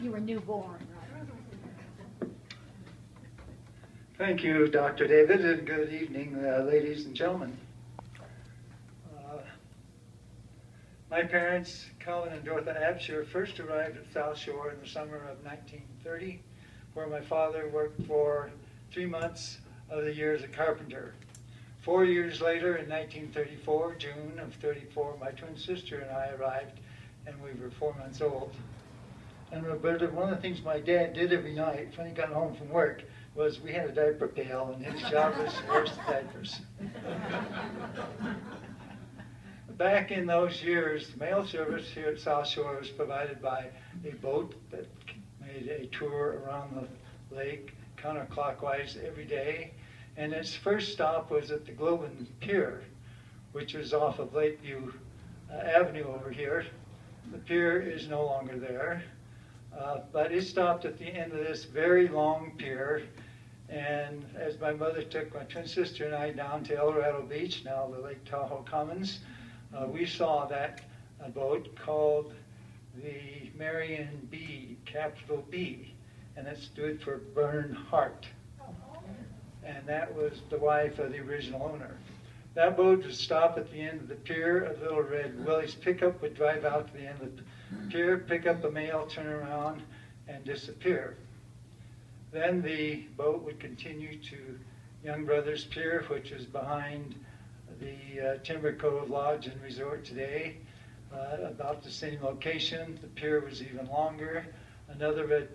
You were newborn. Thank you, Dr. David, and good evening, ladies and gentlemen. My parents, Colin and Dorothy Abshier, first arrived at South Shore in the summer of 1930, where my father worked for 3 months of the year as a carpenter. 4 years later, in 1934, June of 34, my twin sister and I arrived, and we were 4 months old. And Roberta, one of the things my dad did every night when he got home from work was we had a diaper pail, and his job was to wash the diapers. Back in those years, mail service here at South Shore was provided by a boat that made a tour around the lake counterclockwise every day. And its first stop was at the Globin Pier, which was off of Lakeview Avenue over here. The pier is no longer there, but it stopped at the end of this very long pier. And as my mother took my twin sister and I down to El Dorado Beach, now the Lake Tahoe Commons, we saw that boat called the Marion B, capital B, and it stood for Bernhardt. And that was the wife of the original owner. That boat would stop at the end of the pier. A little red Willys pickup would drive out to the end of the pier, pick up the mail, turn around, and disappear. Then the boat would continue to Young Brothers Pier, which is behind the Timber Cove Lodge and Resort today, about the same location. The pier was even longer. Another red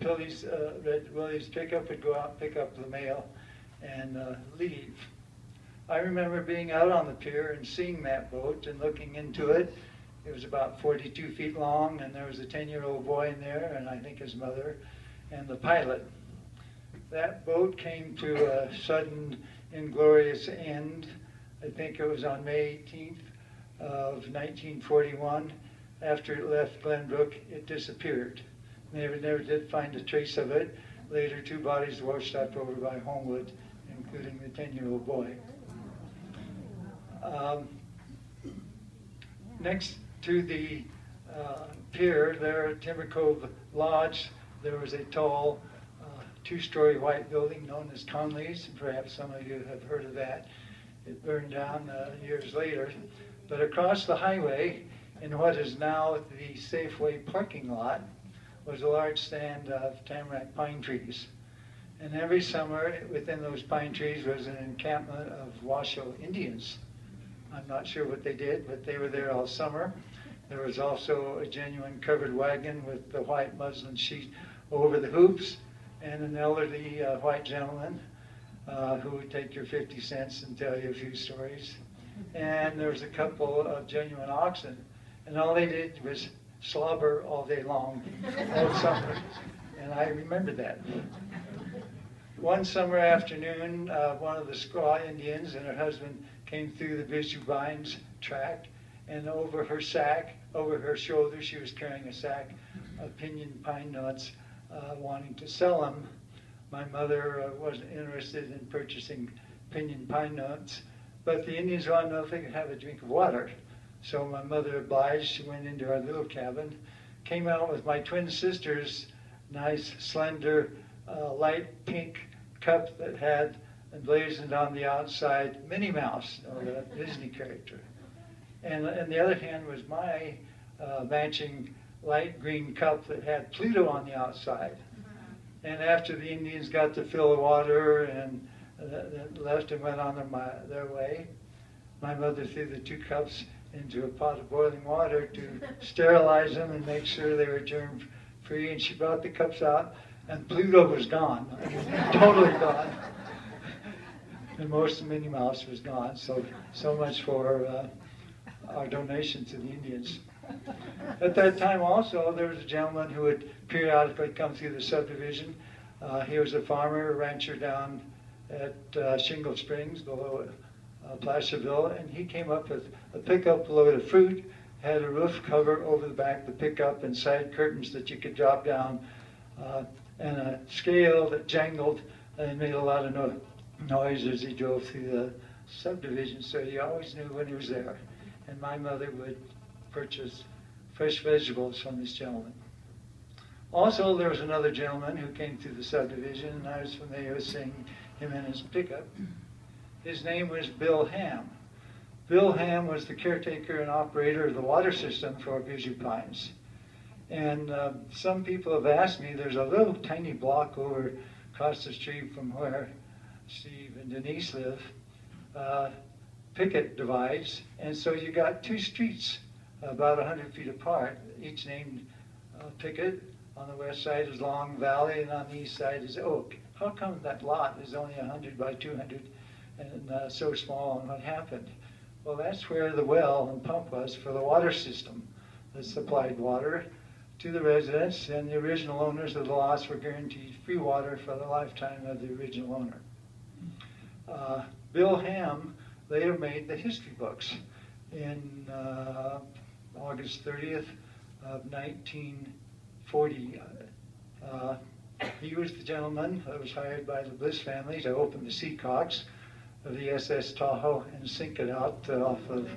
Willys pickup would go out, pick up the mail, and leave. I remember being out on the pier and seeing that boat and looking into it. It was about 42 feet long, and there was a 10-year-old boy in there, and I think his mother, and the pilot. That boat came to a sudden, inglorious end. I think it was on May 18th of 1941. After it left Glenbrook, it disappeared. They never did find a trace of it. Later, 2 bodies washed up over by Homewood, including the 10-year-old boy. Next to the pier there at Timber Cove Lodge, there was a tall 2-story white building known as Conley's. Perhaps some of you have heard of that. It burned down years later. But across the highway, in what is now the Safeway parking lot, was a large stand of tamarack pine trees. And every summer, within those pine trees was an encampment of Washoe Indians. I'm not sure what they did, but they were there all summer. There was also a genuine covered wagon with the white muslin sheet over the hoops, and an elderly white gentleman who would take your 50 cents and tell you a few stories. And there was a couple of genuine oxen, and all they did was slobber all day long, all summer, and I remember that. One summer afternoon, one of the Squaw Indians and her husband came through the Bishu Vines tract, and over her shoulder, she was carrying a sack of pinyon pine nuts, wanting to sell them. My mother wasn't interested in purchasing pinyon pine nuts, but the Indians wanted to know if they could have a drink of water. So my mother obliged. She went into our little cabin, came out with my twin sister's nice, slender, light pink cup that had emblazoned on the outside Minnie Mouse, the Disney character. And in the other hand was my matching light green cup that had Pluto on the outside. And after the Indians got to fill the water and left and went on their way, my mother threw the 2 cups into a pot of boiling water to sterilize them and make sure they were germ-free. And she brought the cups out, and Pluto was gone, totally gone. And most of Minnie Mouse was gone. So much for our donation to the Indians. At that time also, there was a gentleman who would periodically come through the subdivision. He was a farmer, a rancher down at Shingle Springs below Placerville, and he came up with a pickup load of fruit, had a roof cover over the back of the pickup and side curtains that you could drop down, and a scale that jangled and made a lot of noise as he drove through the subdivision, so you always knew when he was there. And my mother would purchase fresh vegetables from this gentleman. Also, there was another gentleman who came through the subdivision, and I was familiar with seeing him in his pickup. His name was Bill Ham. Bill Ham was the caretaker and operator of the water system for Abshier Pines. And some people have asked me, there's a little tiny block over across the street from where Steve and Denise live, Pickett divides, and so you got two streets about 100 feet apart, each named Pickett. On the west side is Long Valley, and on the east side is Oak. How come that lot is only 100 by 200 and so small, and what happened? Well, that's where the well and pump was for the water system that supplied water to the residents, and the original owners of the lots were guaranteed free water for the lifetime of the original owner. Bill Ham later made the history books in August 30th of 1940. He was the gentleman that was hired by the Bliss family to open the seacocks of the SS Tahoe and sink it out off of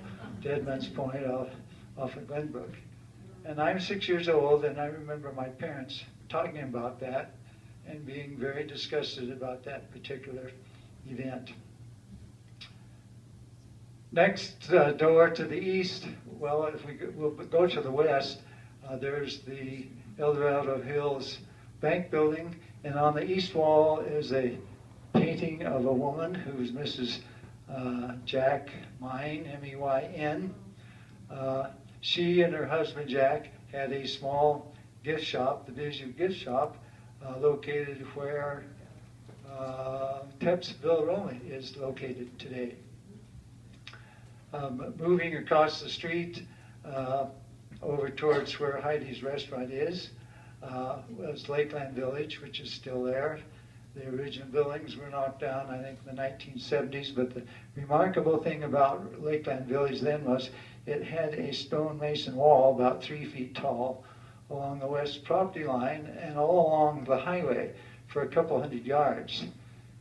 Deadman's Point off of Glenbrook. And I'm 6 years old, and I remember my parents talking about that and being very disgusted about that particular event. Next door to the east, well, if we'll go to the west, there's the Eldorado Hills Bank Building, and on the east wall is a painting of a woman who's Mrs. Jack Mine, M-E-Y-N. She and her husband Jack had a small gift shop, the Abshier gift shop, located where Tepsville Roma is located today. Moving across the street over towards where Heidi's restaurant is was Lakeland Village, which is still there. The original buildings were knocked down, I think, in the 1970s, but the remarkable thing about Lakeland Village then was it had a stone mason wall about 3 feet tall along the west property line and all along the highway for a couple hundred yards.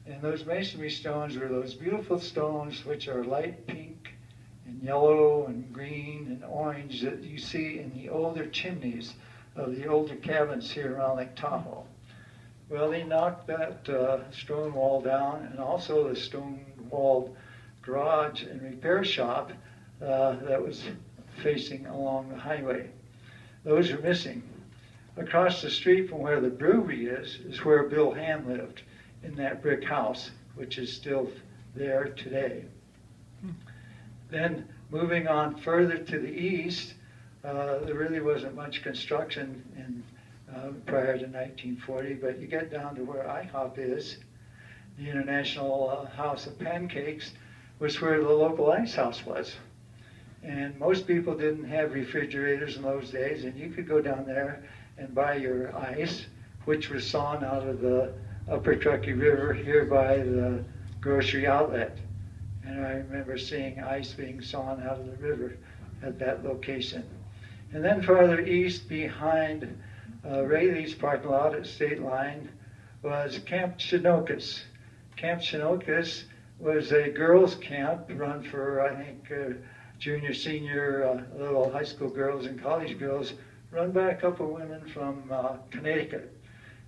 And those masonry stones were those beautiful stones which are light pink and yellow and green and orange that you see in the older chimneys of the older cabins here around Lake Tahoe. Well, they knocked that stone wall down, and also the stone-walled garage and repair shop that was facing along the highway. Those are missing. Across the street from where the brewery is where Bill Ham lived, in that brick house, which is still there today. Then moving on further to the east, there really wasn't much construction in prior to 1940, but you get down to where IHOP is. The International House of Pancakes was where the local ice house was. And most people didn't have refrigerators in those days, and you could go down there and buy your ice, which was sawn out of the Upper Truckee River here by the grocery outlet. And I remember seeing ice being sawn out of the river at that location. And then farther east behind Rayleigh's parking lot at State Line was Camp Chinookis. Camp Chinookis was a girls' camp run for, I think, junior, senior, little high school girls and college girls, run by a couple of women from Connecticut.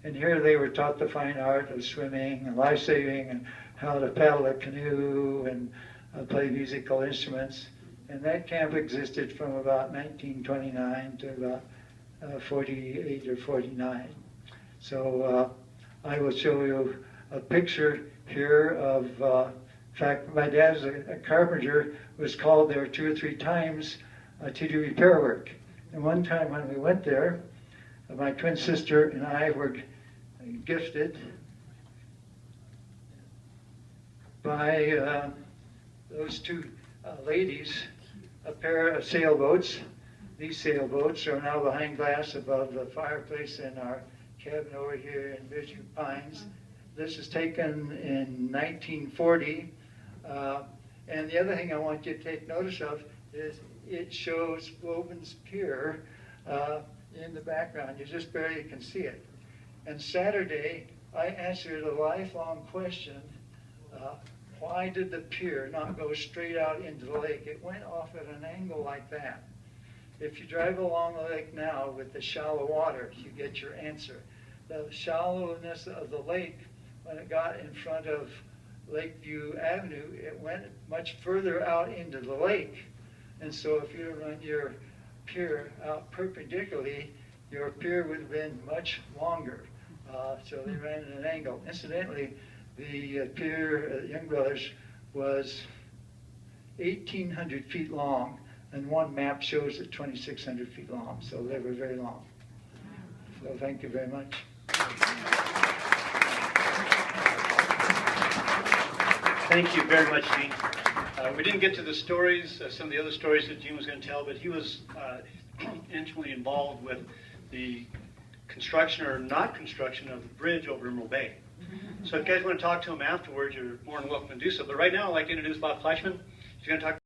And here they were taught the fine art of swimming and life-saving and how to paddle a canoe and play musical instruments. And that camp existed from about 1929 to about 48 or 49. So I will show you a picture here of, in fact, my dad's a carpenter, was called there 2 or 3 times to do repair work. And one time when we went there, my twin sister and I were gifted by those 2 ladies a pair of sailboats. These sailboats are now behind glass above the fireplace in our cabin over here in Abshier Pines. This is taken in 1940. And the other thing I want you to take notice of is it shows Woburns Pier in the background. You just barely can see it. And Saturday, I answered a lifelong question. Why did the pier not go straight out into the lake? It went off at an angle like that. If you drive along the lake now with the shallow water, you get your answer. The shallowness of the lake, when it got in front of Lakeview Avenue, it went much further out into the lake. And so if you run your pier out perpendicularly, your pier would have been much longer. So they ran at an angle. Incidentally, the pier at Young Brothers was 1,800 feet long, and one map shows it 2,600 feet long, so they were very long. So thank you very much. Thank you very much, Gene. We didn't get to the stories, some of the other stories that Gene was going to tell, but he was intimately involved with the construction or not construction of the bridge over Emerald Bay. So if you guys want to talk to him afterwards, you're more than welcome to do so. But right now, I'd like to introduce Bob Fleischman. He's going to talk